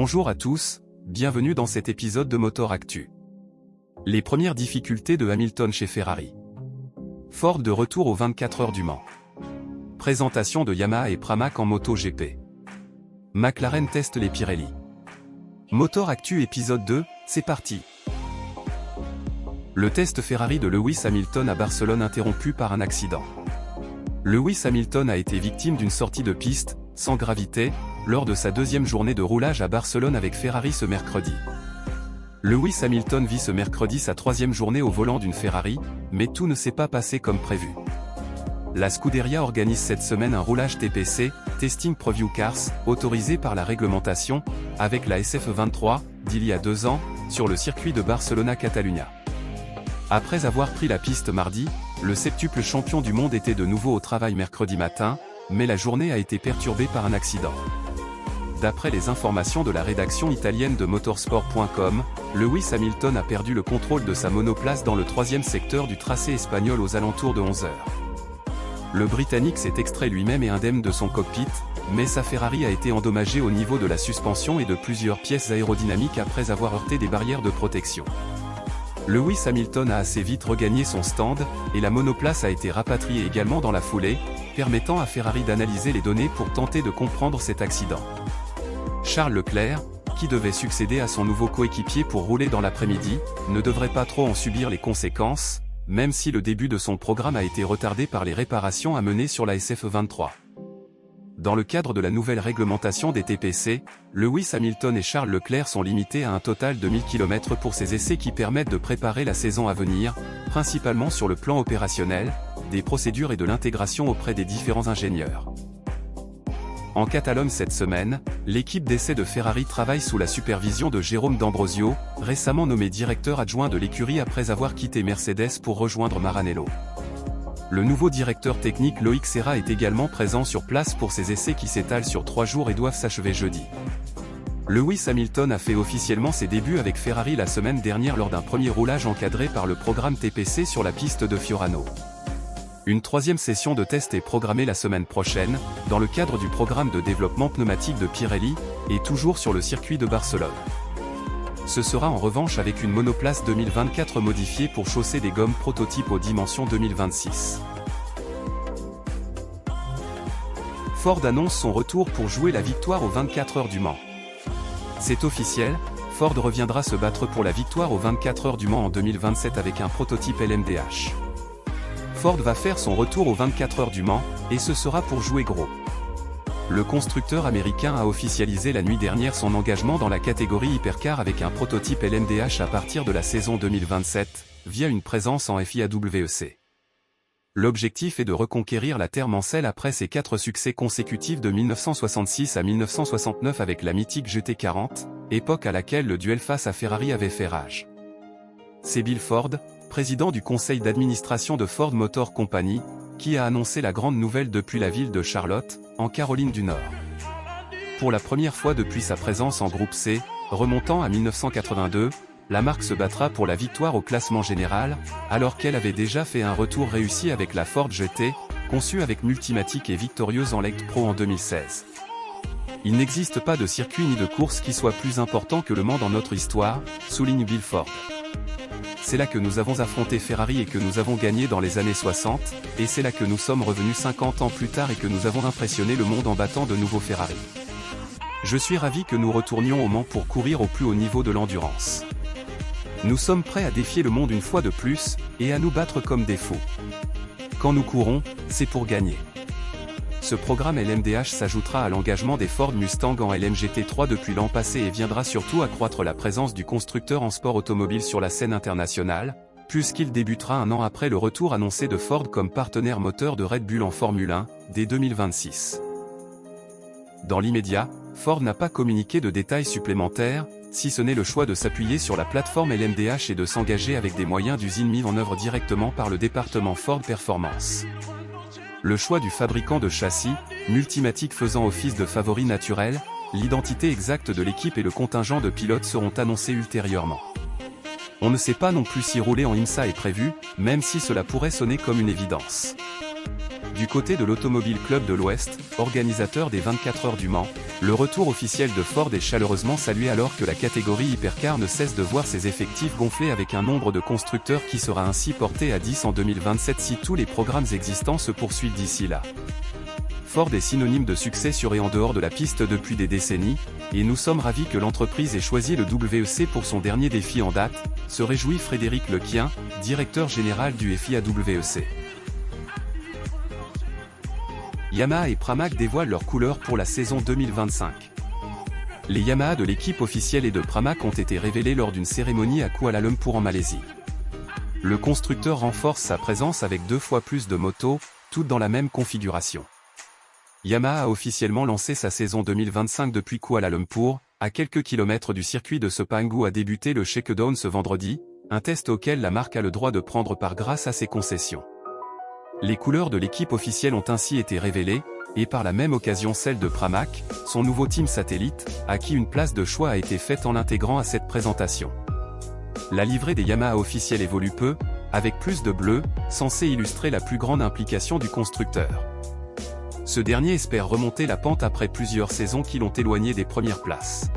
Bonjour à tous, bienvenue dans cet épisode de Motor Actu. Les premières difficultés de Hamilton chez Ferrari. Ford de retour aux 24 heures du Mans. Présentation de Yamaha et Pramac en MotoGP. McLaren teste les Pirelli. Motor Actu épisode 2, c'est parti. Le test Ferrari de Lewis Hamilton à Barcelone interrompu par un accident. Lewis Hamilton a été victime d'une sortie de piste, sans gravité, lors de sa deuxième journée de roulage à Barcelone avec Ferrari ce mercredi. Lewis Hamilton vit ce mercredi sa troisième journée au volant d'une Ferrari, mais tout ne s'est pas passé comme prévu. La Scuderia organise cette semaine un roulage TPC, Testing Preview Cars, autorisé par la réglementation, avec la SF23, d'il y a 2 ans, sur le circuit de Barcelona-Catalunya. Après avoir pris la piste mardi, le septuple champion du monde était de nouveau au travail mercredi matin, mais la journée a été perturbée par un accident. D'après les informations de la rédaction italienne de motorsport.com, Lewis Hamilton a perdu le contrôle de sa monoplace dans le troisième secteur du tracé espagnol aux alentours de 11 heures. Le Britannique s'est extrait lui-même et indemne de son cockpit, mais sa Ferrari a été endommagée au niveau de la suspension et de plusieurs pièces aérodynamiques après avoir heurté des barrières de protection. Lewis Hamilton a assez vite regagné son stand, et la monoplace a été rapatriée également dans la foulée, permettant à Ferrari d'analyser les données pour tenter de comprendre cet accident. Charles Leclerc, qui devait succéder à son nouveau coéquipier pour rouler dans l'après-midi, ne devrait pas trop en subir les conséquences, même si le début de son programme a été retardé par les réparations à mener sur la SF23. Dans le cadre de la nouvelle réglementation des TPC, Lewis Hamilton et Charles Leclerc sont limités à un total de 1000 km pour ces essais qui permettent de préparer la saison à venir, principalement sur le plan opérationnel, des procédures et de l'intégration auprès des différents ingénieurs. En Catalogne cette semaine, l'équipe d'essai de Ferrari travaille sous la supervision de Jérôme D'Ambrosio, récemment nommé directeur adjoint de l'écurie après avoir quitté Mercedes pour rejoindre Maranello. Le nouveau directeur technique Loïc Serra est également présent sur place pour ces essais qui s'étalent sur 3 jours et doivent s'achever jeudi. Lewis Hamilton a fait officiellement ses débuts avec Ferrari la semaine dernière lors d'un premier roulage encadré par le programme TPC sur la piste de Fiorano. Une troisième session de test est programmée la semaine prochaine, dans le cadre du programme de développement pneumatique de Pirelli, et toujours sur le circuit de Barcelone. Ce sera en revanche avec une monoplace 2024 modifiée pour chausser des gommes prototypes aux dimensions 2026. Ford annonce son retour pour jouer la victoire aux 24 heures du Mans. C'est officiel, Ford reviendra se battre pour la victoire aux 24 heures du Mans en 2027 avec un prototype LMDH. Ford va faire son retour aux 24 heures du Mans, et ce sera pour jouer gros. Le constructeur américain a officialisé la nuit dernière son engagement dans la catégorie Hypercar avec un prototype LMDH à partir de la saison 2027, via une présence en FIA-WEC. L'objectif est de reconquérir la terre mancelle après ses 4 succès consécutifs de 1966 à 1969 avec la mythique GT40, époque à laquelle le duel face à Ferrari avait fait rage. C'est Bill Ford, président du conseil d'administration de Ford Motor Company, qui a annoncé la grande nouvelle depuis la ville de Charlotte, en Caroline du Nord. Pour la première fois depuis sa présence en groupe C, remontant à 1982, la marque se battra pour la victoire au classement général, alors qu'elle avait déjà fait un retour réussi avec la Ford GT, conçue avec Multimatic et victorieuse en Elect Pro en 2016. Il n'existe pas de circuit ni de course qui soit plus important que le Mans dans notre histoire, souligne Bill Ford. C'est là que nous avons affronté Ferrari et que nous avons gagné dans les années 60, et c'est là que nous sommes revenus 50 ans plus tard et que nous avons impressionné le monde en battant de nouveaux Ferrari. Je suis ravi que nous retournions au Mans pour courir au plus haut niveau de l'endurance. Nous sommes prêts à défier le monde une fois de plus, et à nous battre comme des fous. Quand nous courons, c'est pour gagner. Ce programme LMDH s'ajoutera à l'engagement des Ford Mustang en LMGT3 depuis l'an passé et viendra surtout accroître la présence du constructeur en sport automobile sur la scène internationale, puisqu'il débutera un an après le retour annoncé de Ford comme partenaire moteur de Red Bull en Formule 1, dès 2026. Dans l'immédiat, Ford n'a pas communiqué de détails supplémentaires, si ce n'est le choix de s'appuyer sur la plateforme LMDH et de s'engager avec des moyens d'usine mis en œuvre directement par le département Ford Performance. Le choix du fabricant de châssis, Multimatic faisant office de favori naturel, l'identité exacte de l'équipe et le contingent de pilotes seront annoncés ultérieurement. On ne sait pas non plus si rouler en IMSA est prévu, même si cela pourrait sonner comme une évidence. Du côté de l'Automobile Club de l'Ouest, organisateur des 24 heures du Mans, Le retour officiel de Ford est chaleureusement salué alors que la catégorie Hypercar ne cesse de voir ses effectifs gonfler avec un nombre de constructeurs qui sera ainsi porté à 10 en 2027 si tous les programmes existants se poursuivent d'ici là. Ford est synonyme de succès sur et en dehors de la piste depuis des décennies, et nous sommes ravis que l'entreprise ait choisi le WEC pour son dernier défi en date, se réjouit Frédéric Lequien, directeur général du FIA WEC. Yamaha et Pramac dévoilent leurs couleurs pour la saison 2025. Les Yamaha de l'équipe officielle et de Pramac ont été révélés lors d'une cérémonie à Kuala Lumpur en Malaisie. Le constructeur renforce sa présence avec 2 fois plus de motos, toutes dans la même configuration. Yamaha a officiellement lancé sa saison 2025 depuis Kuala Lumpur, à quelques kilomètres du circuit de Sepang où a débuté le Shakedown ce vendredi, un test auquel la marque a le droit de prendre part grâce à ses concessions. Les couleurs de l'équipe officielle ont ainsi été révélées, et par la même occasion celle de Pramac, son nouveau team satellite, à qui une place de choix a été faite en l'intégrant à cette présentation. La livrée des Yamaha officielles évolue peu, avec plus de bleu, censé illustrer la plus grande implication du constructeur. Ce dernier espère remonter la pente après plusieurs saisons qui l'ont éloigné des premières places.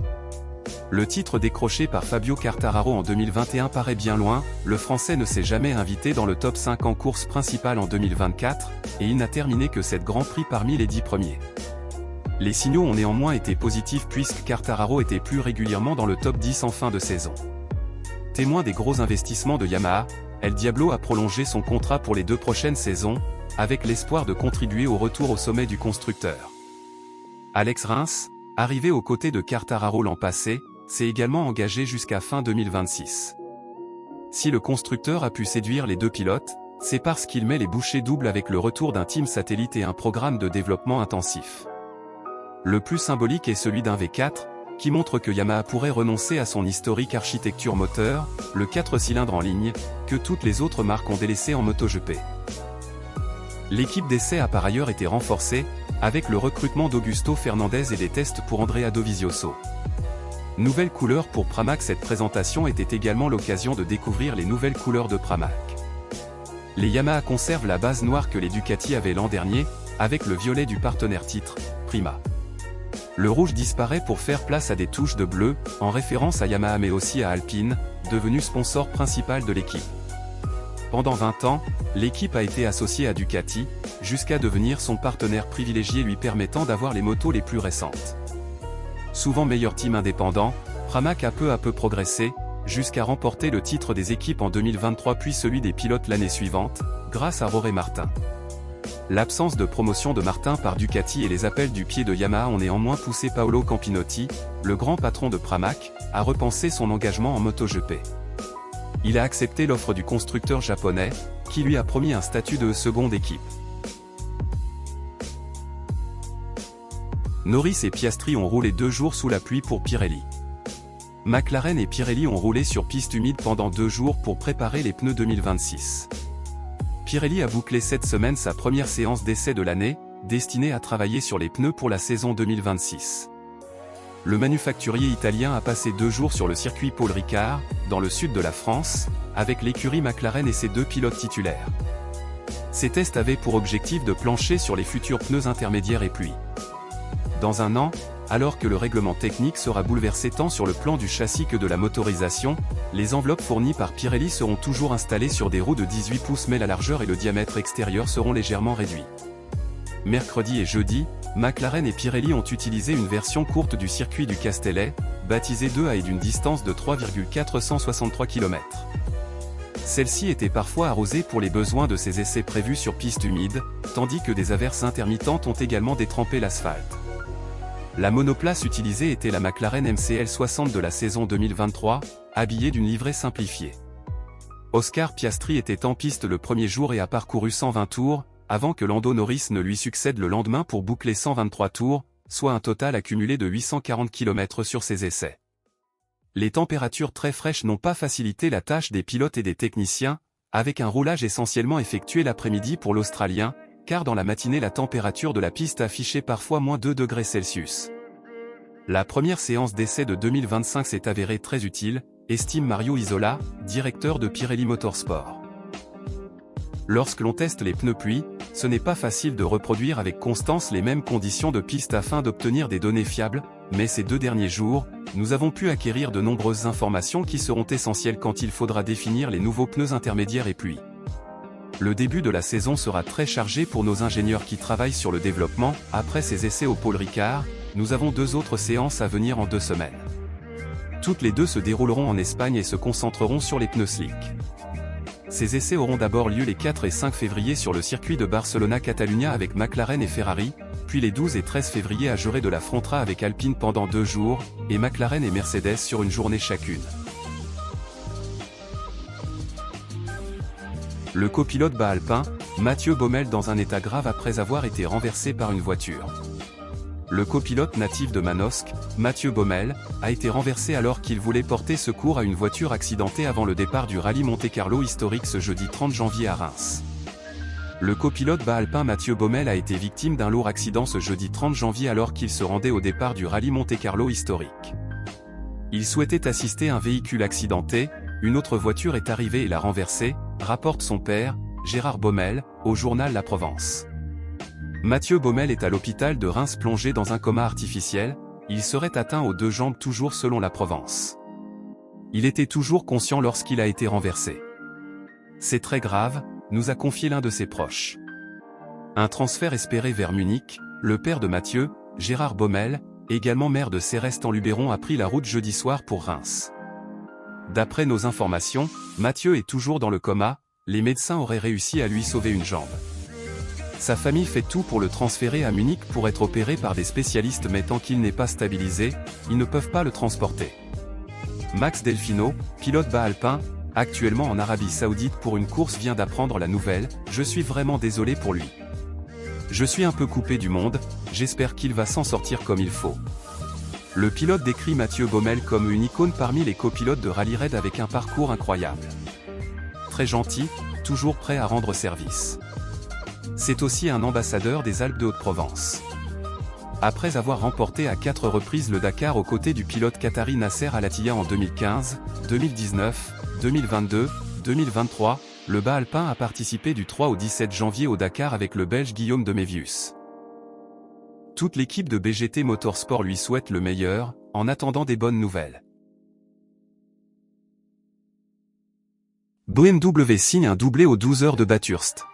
Le titre décroché par Fabio Quartararo en 2021 paraît bien loin, le Français ne s'est jamais invité dans le top 5 en course principale en 2024, et il n'a terminé que 7 Grands Prix parmi les 10 premiers. Les signaux ont néanmoins été positifs puisque Quartararo était plus régulièrement dans le top 10 en fin de saison. Témoin des gros investissements de Yamaha, El Diablo a prolongé son contrat pour les 2 prochaines saisons, avec l'espoir de contribuer au retour au sommet du constructeur. Alex Rins, arrivé aux côtés de Quartararo l'an passé, s'est également engagé jusqu'à fin 2026. Si le constructeur a pu séduire les 2 pilotes, c'est parce qu'il met les bouchées doubles avec le retour d'un team satellite et un programme de développement intensif. Le plus symbolique est celui d'un V4, qui montre que Yamaha pourrait renoncer à son historique architecture moteur, le 4 cylindres en ligne, que toutes les autres marques ont délaissé en MotoGP. L'équipe d'essai a par ailleurs été renforcée, avec le recrutement d'Augusto Fernandez et des tests pour Andrea Dovizioso. Nouvelle couleur pour Pramac. Cette présentation était également l'occasion de découvrir les nouvelles couleurs de Pramac. Les Yamaha conservent la base noire que les Ducati avaient l'an dernier, avec le violet du partenaire titre, Prima. Le rouge disparaît pour faire place à des touches de bleu, en référence à Yamaha mais aussi à Alpine, devenu sponsor principal de l'équipe. Pendant 20 ans, l'équipe a été associée à Ducati, jusqu'à devenir son partenaire privilégié lui permettant d'avoir les motos les plus récentes. Souvent meilleur team indépendant, Pramac a peu à peu progressé, jusqu'à remporter le titre des équipes en 2023 puis celui des pilotes l'année suivante, grâce à Jorge Martin. L'absence de promotion de Martin par Ducati et les appels du pied de Yamaha ont néanmoins poussé Paolo Campinotti, le grand patron de Pramac, à repenser son engagement en MotoGP. Il a accepté l'offre du constructeur japonais, qui lui a promis un statut de seconde équipe. Norris et Piastri ont roulé 2 jours sous la pluie pour Pirelli. McLaren et Pirelli ont roulé sur piste humide pendant 2 jours pour préparer les pneus 2026. Pirelli a bouclé cette semaine sa première séance d'essai de l'année, destinée à travailler sur les pneus pour la saison 2026. Le manufacturier italien a passé 2 jours sur le circuit Paul Ricard, dans le sud de la France, avec l'écurie McLaren et ses 2 pilotes titulaires. Ces tests avaient pour objectif de plancher sur les futurs pneus intermédiaires et pluie. Dans un an, alors que le règlement technique sera bouleversé tant sur le plan du châssis que de la motorisation, les enveloppes fournies par Pirelli seront toujours installées sur des roues de 18 pouces mais la largeur et le diamètre extérieur seront légèrement réduits. Mercredi et jeudi, McLaren et Pirelli ont utilisé une version courte du circuit du Castellet, baptisée 2A et d'une distance de 3,463 km. Celle-ci était parfois arrosée pour les besoins de ces essais prévus sur piste humide, tandis que des averses intermittentes ont également détrempé l'asphalte. La monoplace utilisée était la McLaren MCL 60 de la saison 2023, habillée d'une livrée simplifiée. Oscar Piastri était en piste le premier jour et a parcouru 120 tours, avant que Lando Norris ne lui succède le lendemain pour boucler 123 tours, soit un total accumulé de 840 km sur ses essais. Les températures très fraîches n'ont pas facilité la tâche des pilotes et des techniciens, avec un roulage essentiellement effectué l'après-midi pour l'Australien, car dans la matinée la température de la piste affichait parfois moins 2 degrés Celsius. La première séance d'essai de 2025 s'est avérée très utile, estime Mario Isola, directeur de Pirelli Motorsport. Lorsque l'on teste les pneus pluie, ce n'est pas facile de reproduire avec constance les mêmes conditions de piste afin d'obtenir des données fiables, mais ces 2 derniers jours, nous avons pu acquérir de nombreuses informations qui seront essentielles quand il faudra définir les nouveaux pneus intermédiaires et pluie. Le début de la saison sera très chargé pour nos ingénieurs qui travaillent sur le développement. Après ces essais au Paul Ricard, nous avons 2 autres séances à venir en 2 semaines. Toutes les 2 se dérouleront en Espagne et se concentreront sur les pneus slick. Ces essais auront d'abord lieu les 4 et 5 février sur le circuit de Barcelona-Catalunya avec McLaren et Ferrari, puis les 12 et 13 février à Jerez de la Frontera avec Alpine pendant 2 jours, et McLaren et Mercedes sur une journée chacune. Le copilote bas alpin, Mathieu Baumel dans un état grave après avoir été renversé par une voiture. Le copilote natif de Manosque, Mathieu Baumel, a été renversé alors qu'il voulait porter secours à une voiture accidentée avant le départ du rallye Monte-Carlo historique ce jeudi 30 janvier à Reims. Le copilote bas alpin Mathieu Baumel a été victime d'un lourd accident ce jeudi 30 janvier alors qu'il se rendait au départ du rallye Monte-Carlo historique. Il souhaitait assister un véhicule accidenté, une autre voiture est arrivée et l'a renversé, rapporte son père, Gérard Baumel, au journal La Provence. Mathieu Baumel est à l'hôpital de Reims plongé dans un coma artificiel, il serait atteint aux 2 jambes toujours selon La Provence. Il était toujours conscient lorsqu'il a été renversé. C'est très grave, nous a confié l'un de ses proches. Un transfert espéré vers Munich, le père de Mathieu, Gérard Baumel, également maire de Céreste-en-Luberon a pris la route jeudi soir pour Reims. D'après nos informations, Mathieu est toujours dans le coma, les médecins auraient réussi à lui sauver une jambe. Sa famille fait tout pour le transférer à Munich pour être opéré par des spécialistes mais tant qu'il n'est pas stabilisé, ils ne peuvent pas le transporter. Max Delfino, pilote bas alpin, actuellement en Arabie Saoudite pour une course vient d'apprendre la nouvelle, « Je suis vraiment désolé pour lui. Je suis un peu coupé du monde, j'espère qu'il va s'en sortir comme il faut. » Le pilote décrit Mathieu Baumel comme une icône parmi les copilotes de rallye raid avec un parcours incroyable. Très gentil, toujours prêt à rendre service. C'est aussi un ambassadeur des Alpes de Haute-Provence. Après avoir remporté à 4 reprises le Dakar aux côtés du pilote qatari Nasser Al Attiyah en 2015, 2019, 2022, 2023, le bas alpin a participé du 3 au 17 janvier au Dakar avec le Belge Guillaume de Mévius. Toute l'équipe de BGT Motorsport lui souhaite le meilleur, en attendant des bonnes nouvelles. BMW signe un doublé aux 12 heures de Bathurst.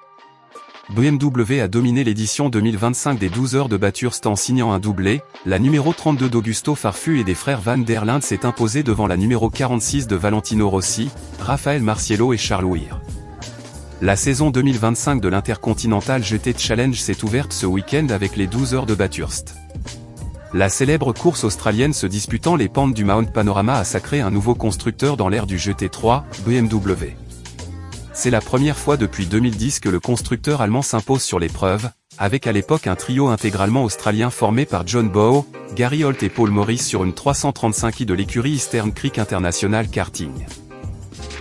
BMW a dominé l'édition 2025 des 12 heures de Bathurst en signant un doublé, la numéro 32 d'Augusto Farfus et des frères Van der Linde s'est imposée devant la numéro 46 de Valentino Rossi, Raphaël Marciello et Charles Weir. La saison 2025 de l'Intercontinental GT Challenge s'est ouverte ce week-end avec les 12 heures de Bathurst. La célèbre course australienne se disputant les pentes du Mount Panorama a sacré un nouveau constructeur dans l'ère du GT3, BMW. C'est la première fois depuis 2010 que le constructeur allemand s'impose sur l'épreuve, avec à l'époque un trio intégralement australien formé par John Bowe, Gary Holt et Paul Morris sur une 335i de l'écurie Eastern Creek International Karting.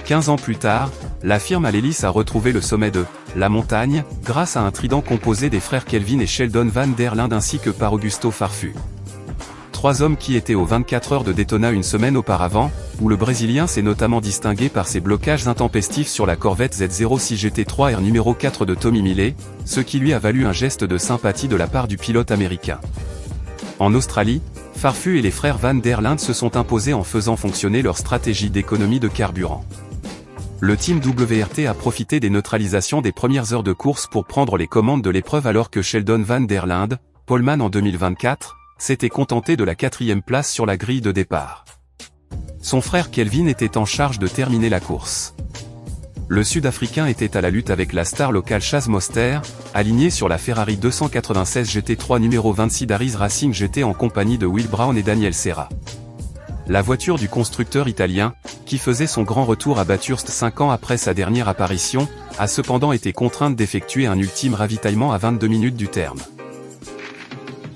15 ans plus tard, la firme à l'hélice a retrouvé le sommet de la montagne, grâce à un trident composé des frères Kelvin et Sheldon Van der Linde ainsi que par Augusto Farfus. 3 hommes qui étaient aux 24 heures de Daytona une semaine auparavant, où le Brésilien s'est notamment distingué par ses blocages intempestifs sur la Corvette Z06 GT3 R numéro 4 de Tommy Millet, ce qui lui a valu un geste de sympathie de la part du pilote américain. En Australie, Farfus et les frères Van der Linde se sont imposés en faisant fonctionner leur stratégie d'économie de carburant. Le team WRT a profité des neutralisations des premières heures de course pour prendre les commandes de l'épreuve alors que Sheldon Van der Linde, poleman en 2024, s'était contenté de la 4e place sur la grille de départ. Son frère Kelvin était en charge de terminer la course. Le Sud-Africain était à la lutte avec la star locale Chaz Mostert, aligné sur la Ferrari 296 GT3 numéro 26 d'Aris Racing GT en compagnie de Will Brown et Daniel Serra. La voiture du constructeur italien, qui faisait son grand retour à Bathurst 5 ans après sa dernière apparition, a cependant été contrainte d'effectuer un ultime ravitaillement à 22 minutes du terme.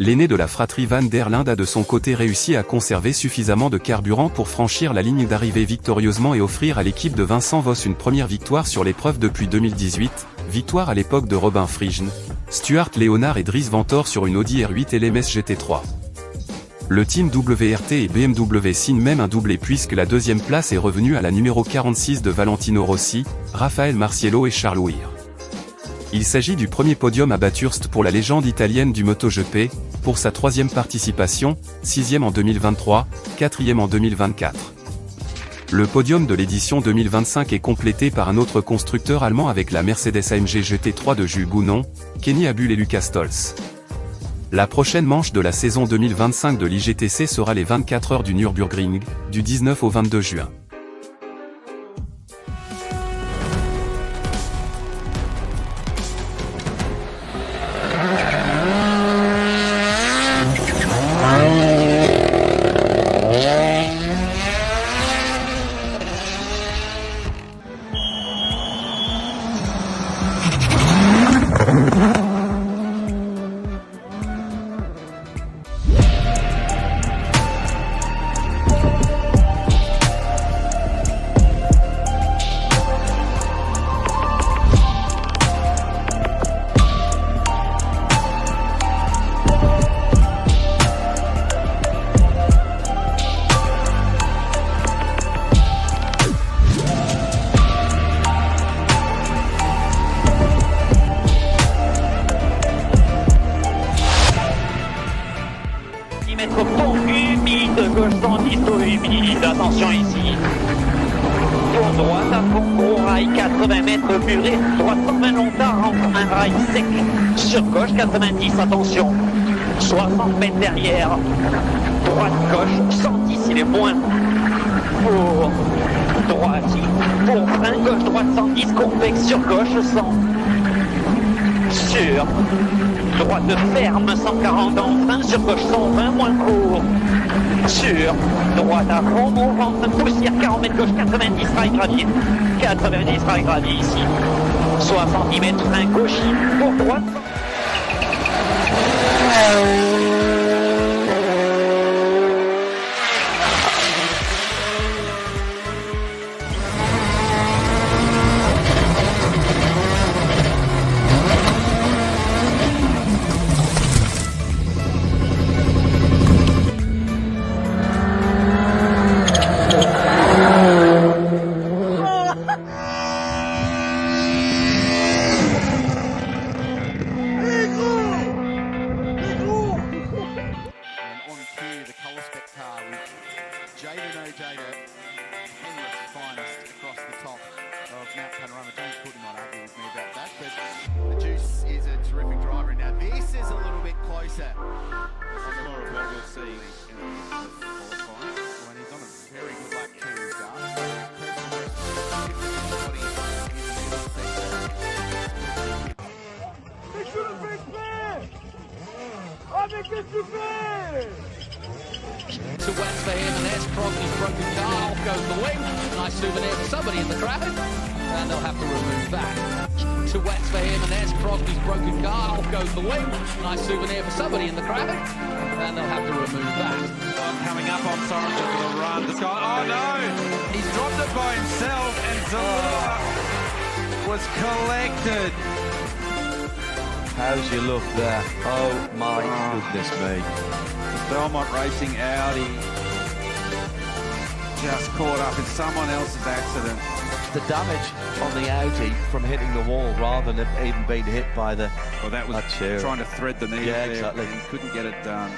L'aîné de la fratrie Van der Linde a de son côté réussi à conserver suffisamment de carburant pour franchir la ligne d'arrivée victorieusement et offrir à l'équipe de Vincent Voss une première victoire sur l'épreuve depuis 2018, victoire à l'époque de Robin Frigen, Stuart Leonard et Dries Vanthoor sur une Audi R8 LMS GT3. Le team WRT et BMW signent même un doublé puisque la 2e place est revenue à la numéro 46 de Valentino Rossi, Raphaël Marciello et Charles Weir. Il s'agit du premier podium à Bathurst pour la légende italienne du MotoGP, pour sa 3e participation, 6e en 2023, 4e en 2024. Le podium de l'édition 2025 est complété par un autre constructeur allemand avec la Mercedes-AMG GT3 de Jules Gounon, Kenny Habul et Lucas Stolz. La prochaine manche de la saison 2025 de l'IGTC sera les 24 heures du Nürburgring, du 19 au 22 juin. Pont humide, gauche 110 au humide, attention ici. Pour droite à fond, gros rail 80 mètres muré, droite 120 longtemps entre un rail sec. Sur gauche 90, attention. 60 mètres derrière. Droite gauche 110, il est moins. Pour droite, pour frein gauche droite 110, convexe sur gauche 100. Sur droite de ferme 140 en frein, sur gauche 120 moins court. Sur droite à fond, mouvement de poussière 40 mètres gauche 90 rail gravier. 90 rail gravier ici. 70 mètres frein gauche pour droite. Jada No Jada, Penrith's finest across the top of Mount Panorama. James Pudding might argue with me about that, but the Juice is a terrific driver. Now this is a little bit closer. This is more of what we'll see in the qualifying. When he's on a very good lap to his start. They should have been fair! I think it's fair! To West for him, and there's Crosby's broken car. Off goes the wing. Nice souvenir for somebody in the crowd. And they'll have to remove that. To West for him, and there's Crosby's broken car. Off goes the wing. Nice souvenir for somebody in the crowd. And they'll have to remove that. Coming up on Sorensen for the run. The guy, oh no! He's dropped it by himself, and Zalula was collected. How's your look there? Oh my goodness me. Belmont Racing Audi just caught up in someone else's accident. The damage on the Audi from hitting the wall rather than even being hit by the... Well, that was trying to thread the needle there, exactly. And couldn't get it done.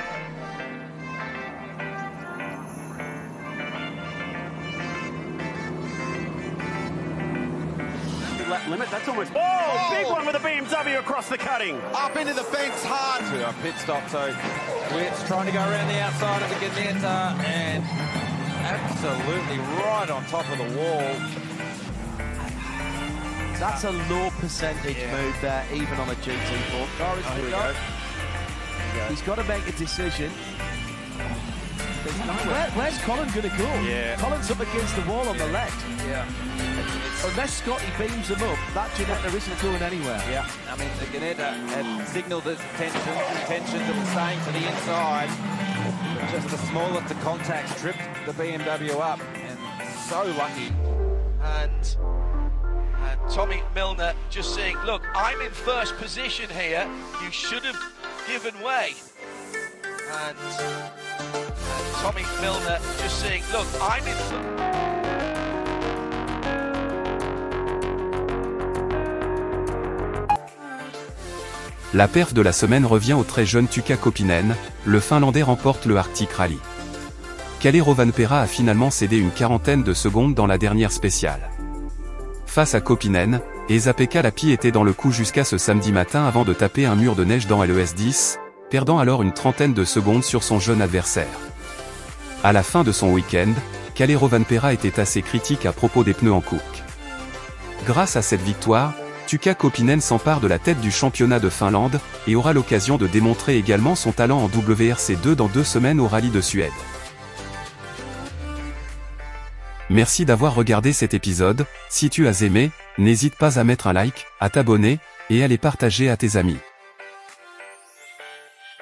Lap limit, that's almost... Oh, big one with a BMW across the cutting. Up into the fence hard. To a pit stop, so Witt's trying to go around the outside of the Gannetta and absolutely right on top of the wall. That's a low percentage move there, even on a GT4 car. Here we go. He's got to make a decision. Where's Colin going to go? Yeah. Colin's up against the wall on the left. Yeah. Unless Scotty beams him up, that Ginetta isn't going anywhere. Yeah, I mean, the Gannetta had signalled its intentions of staying to the inside. But just the smallest of contacts tripped the BMW up, and so lucky. And Tommy Milner just saying, look, I'm in first position here. You should have given way. And Tommy Milner just saying, look, I'm in... La perf de la semaine revient au très jeune Tuukka Kopinen, le Finlandais remporte le Arctic Rally. Kalle Rovanperä a finalement cédé une quarantaine de secondes dans la dernière spéciale. Face à Kopinen, Esa-Pekka Lappi était dans le coup jusqu'à ce samedi matin avant de taper un mur de neige dans LES10, perdant alors une trentaine de secondes sur son jeune adversaire. À la fin de son week-end, Kalle Rovanperä était assez critique à propos des pneus en Cook. Grâce à cette victoire, Tuukka Kopinen s'empare de la tête du championnat de Finlande, et aura l'occasion de démontrer également son talent en WRC2 dans 2 semaines au Rallye de Suède. Merci d'avoir regardé cet épisode. Si tu as aimé, n'hésite pas à mettre un like, à t'abonner, et à les partager à tes amis.